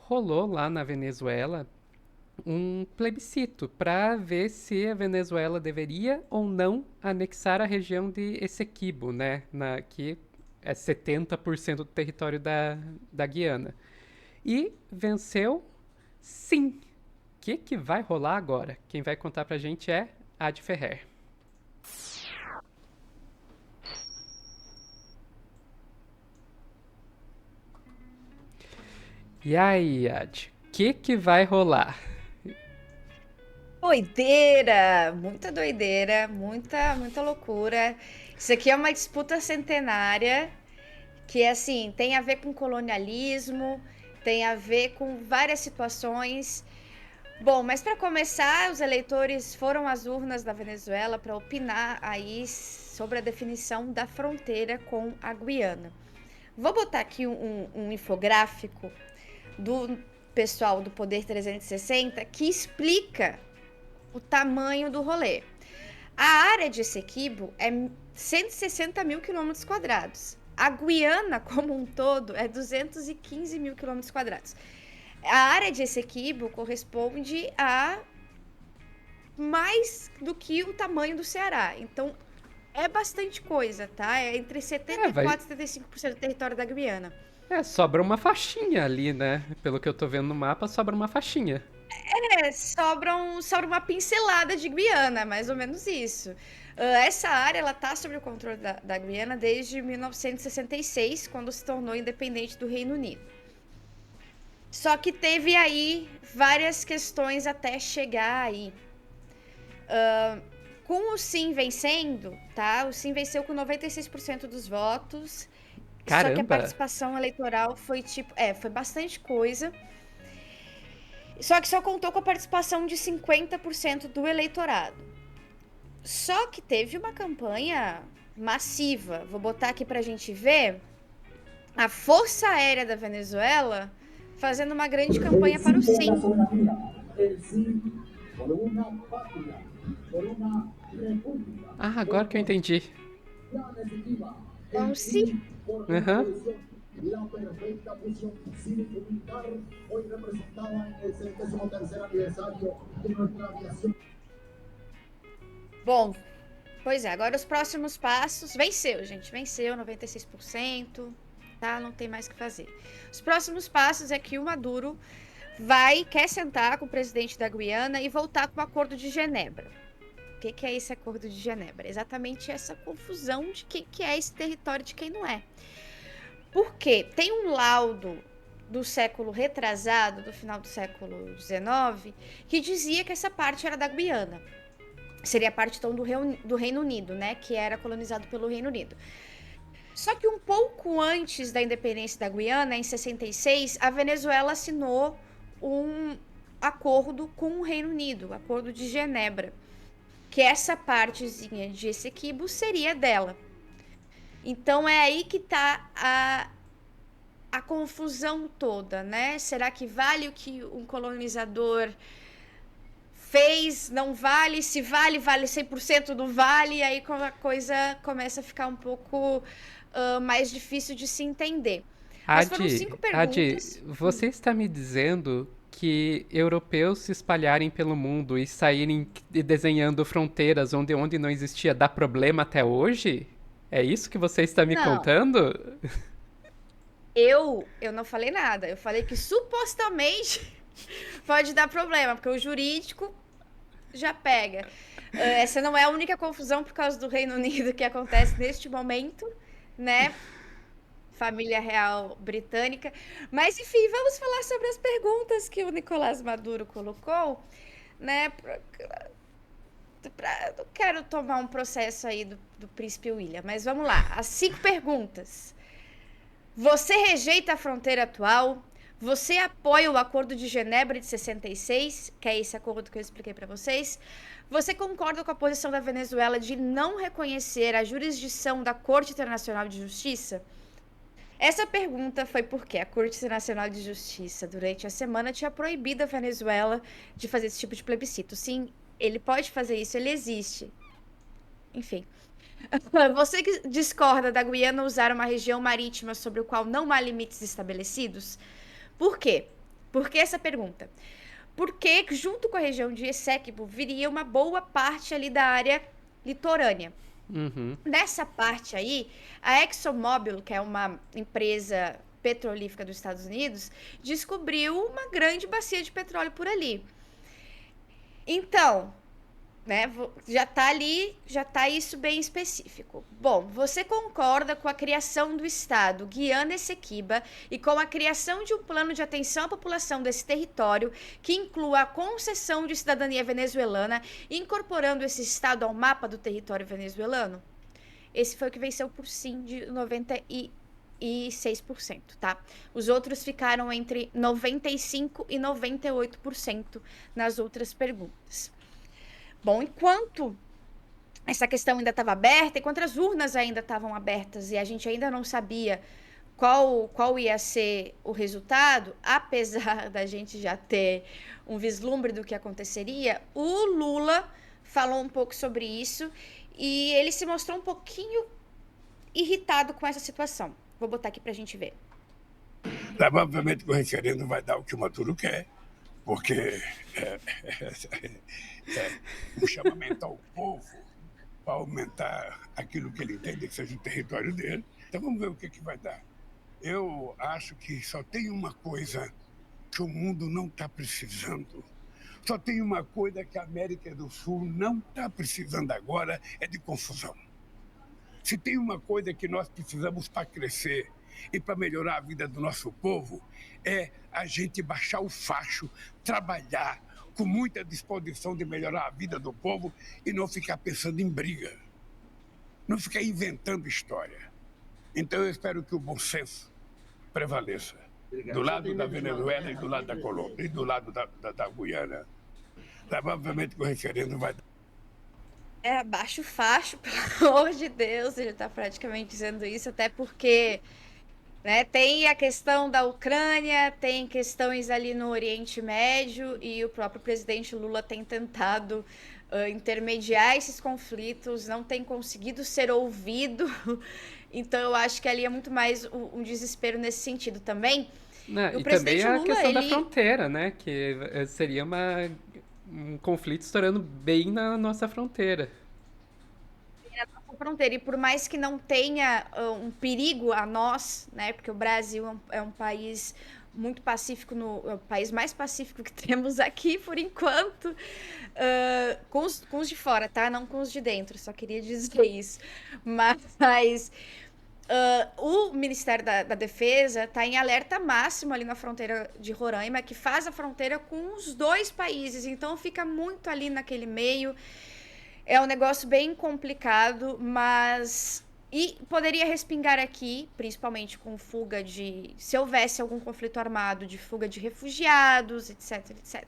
rolou lá na Venezuela um plebiscito para ver se a Venezuela deveria ou não anexar a região de Essequibo, né, que é 70% do território da Guiana. E venceu sim. O que vai rolar agora? Quem vai contar pra gente é Ad Ferrer. E aí, Ad, o que vai rolar? Doideira, muita loucura. Isso aqui é uma disputa centenária que, assim, tem a ver com colonialismo, tem a ver com várias situações. Bom, mas para começar, os eleitores foram às urnas da Venezuela para opinar aí sobre a definição da fronteira com a Guiana. Vou botar aqui um infográfico do pessoal do Poder 360 que explica o tamanho do rolê. A área de Essequibo é 160 mil quilômetros quadrados. A Guiana, como um todo, é 215 mil quilômetros quadrados. A área de Essequibo corresponde a mais do que o tamanho do Ceará. Então, é bastante coisa, tá? É entre É, vai. 74% e 75% do território da Guiana. Sobra uma faixinha ali, né? Pelo que eu tô vendo no mapa, sobra uma faixinha. Sobra uma pincelada de Guiana, mais ou menos isso. Essa área ela está sob o controle da Guiana desde 1966, quando se tornou independente do Reino Unido. Só que teve aí várias questões até chegar aí. Com o sim vencendo, tá? O sim venceu com 96% dos votos. Só que a Caramba! participação eleitoral foi foi bastante coisa. Só que só contou com a participação de 50% do eleitorado. Só que teve uma campanha massiva. Vou botar aqui pra gente ver a Força Aérea da Venezuela fazendo uma grande campanha para o sim. Ah, agora que eu entendi. Então, sim. Aham. Bom, pois é, agora os próximos passos. Venceu, gente. Venceu 96%. Tá? Não tem mais o que fazer. Os próximos passos é que o Maduro quer sentar com o presidente da Guiana e voltar com o Acordo de Genebra. O que é esse Acordo de Genebra? Exatamente essa confusão de que é esse território de quem não é. Porque tem um laudo do século retrasado, do final do século XIX, que dizia que essa parte era da Guiana. Seria parte, então, do Reino Unido, né? Que era colonizado pelo Reino Unido. Só que um pouco antes da independência da Guiana, em 66, a Venezuela assinou um acordo com o Reino Unido, o Acordo de Genebra, que essa partezinha de Essequibo seria dela. Então é aí que tá a confusão toda, né? Será que vale o que um colonizador fez? Não vale? Se vale, vale 100%, não vale? E aí a coisa começa a ficar um pouco mais difícil de se entender. Mas foram Adi, 5 Adi, perguntas. você está me dizendo que europeus se espalharem pelo mundo e saírem desenhando fronteiras onde não existia dá problema até hoje? É isso que você está me Não, contando? eu não falei nada. Eu falei que supostamente pode dar problema, porque o jurídico já pega. Essa não é a única confusão por causa do Reino Unido que acontece neste momento, né? Família real britânica. Mas, enfim, vamos falar sobre as perguntas que o Nicolás Maduro colocou, né? Não quero tomar um processo aí do príncipe William, mas vamos lá. As 5 perguntas. Você rejeita a fronteira atual? Você apoia o Acordo de Genebra de 66, que é esse acordo que eu expliquei para vocês? Você concorda com a posição da Venezuela de não reconhecer a jurisdição da Corte Internacional de Justiça? Essa pergunta foi porque a Corte Internacional de Justiça, durante a semana, tinha proibido a Venezuela de fazer esse tipo de plebiscito. Sim, ele pode fazer isso, ele existe. Enfim. Você que discorda da Guiana usar uma região marítima sobre o qual não há limites estabelecidos? Por quê? Por que essa pergunta? Porque junto com a região de Essequibo viria uma boa parte ali da área litorânea. Uhum. Nessa parte aí, a ExxonMobil, que é uma empresa petrolífera dos Estados Unidos, descobriu uma grande bacia de petróleo por ali. Então, né, já tá ali, já tá isso bem específico. Bom, você concorda com a criação do Estado Guiana Essequiba e com a criação de um plano de atenção à população desse território que inclua a concessão de cidadania venezuelana, incorporando esse Estado ao mapa do território venezuelano? Esse foi o que venceu por sim, de 96%, tá? Os outros ficaram entre 95% e 98% nas outras perguntas. Bom, enquanto essa questão ainda estava aberta, enquanto as urnas ainda estavam abertas e a gente ainda não sabia qual ia ser o resultado, apesar da gente já ter um vislumbre do que aconteceria, o Lula falou um pouco sobre isso e ele se mostrou um pouquinho irritado com essa situação. Vou botar aqui pra gente ver. Provavelmente o referendo vai dar o que o Maduro quer, porque um chamamento ao povo para aumentar aquilo que ele entende que seja o território dele. Então vamos ver o que vai dar. Eu acho que só tem uma coisa que o mundo não está precisando. Só tem uma coisa que a América do Sul não está precisando agora, é de confusão. Se tem uma coisa que nós precisamos para crescer e para melhorar a vida do nosso povo, é a gente baixar o facho, trabalhar com muita disposição de melhorar a vida do povo e não ficar pensando em briga, não ficar inventando história. Então eu espero que o bom senso prevaleça do lado da Venezuela e do lado da Colômbia e do lado da Guiana. Provavelmente o referendo vai dar. Baixa o facho, pelo amor de Deus, ele tá praticamente dizendo isso, até porque, né, tem a questão da Ucrânia, tem questões ali no Oriente Médio e o próprio presidente Lula tem tentado intermediar esses conflitos, não tem conseguido ser ouvido, então eu acho que ali é muito mais um desespero nesse sentido também. E também a questão da fronteira, né, que seria um conflito estourando bem na nossa fronteira. Fronteira. E por mais que não tenha um perigo a nós, né? Porque o Brasil é um país muito pacífico, é o país mais pacífico que temos aqui por enquanto, com os de fora, tá? Não com os de dentro, só queria dizer isso. Mas o Ministério da Defesa está em alerta máximo ali na fronteira de Roraima, que faz a fronteira com os dois países, então fica muito ali naquele meio. É um negócio bem complicado, mas... E poderia respingar aqui, principalmente com fuga de... Se houvesse algum conflito armado, de fuga de refugiados, etc, etc.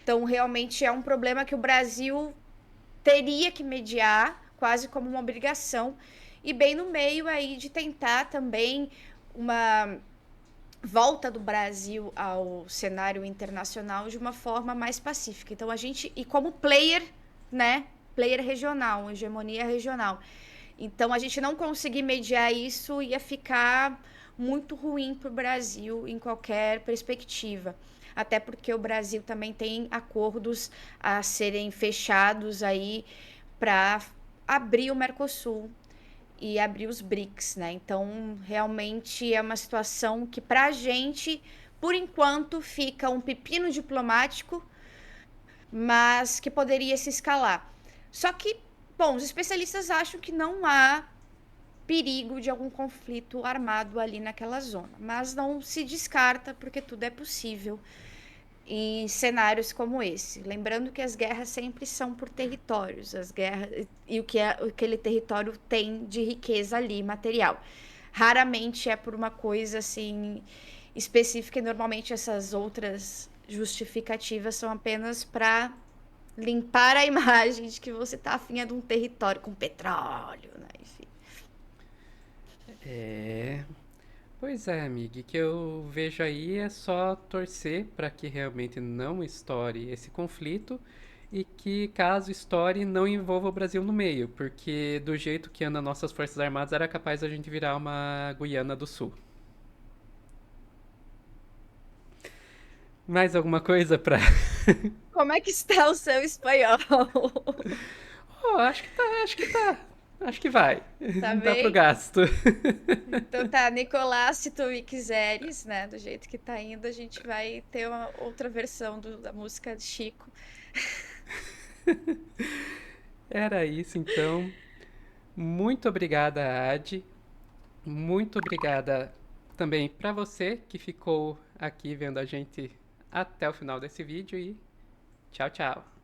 Então, realmente é um problema que o Brasil teria que mediar, quase como uma obrigação. E bem no meio aí de tentar também uma volta do Brasil ao cenário internacional de uma forma mais pacífica. Então, a gente... E como player... né? Player regional, hegemonia regional. Então, a gente não conseguir mediar isso ia ficar muito ruim para o Brasil em qualquer perspectiva. Até porque o Brasil também tem acordos a serem fechados aí para abrir o Mercosul e abrir os BRICS, né? Então, realmente é uma situação que, para a gente, por enquanto, fica um pepino diplomático, mas que poderia se escalar. Só que, bom, os especialistas acham que não há perigo de algum conflito armado ali naquela zona, mas não se descarta porque tudo é possível em cenários como esse. Lembrando que as guerras sempre são por territórios, as guerras e o que aquele território tem de riqueza ali, material. Raramente é por uma coisa assim específica e normalmente essas outras justificativas são apenas para limpar a imagem de que você tá afim de um território com petróleo, né? Enfim. Pois é, amiga, o que eu vejo aí é só torcer para que realmente não estoure esse conflito e que, caso estoure, não envolva o Brasil no meio, porque do jeito que andam nossas Forças Armadas era capaz a gente virar uma Guiana do Sul. Mais alguma coisa pra... Como é que está o seu espanhol? Oh, acho que tá, acho que tá. Acho que vai. Tá Dá pro bem? gasto. Então tá, Nicolás, se tu me quiseres, né? Do jeito que tá indo, a gente vai ter uma outra versão da música de Chico. Era isso, então. Muito obrigada, Adi. Muito obrigada também pra você que ficou aqui vendo a gente até o final desse vídeo e tchau, tchau.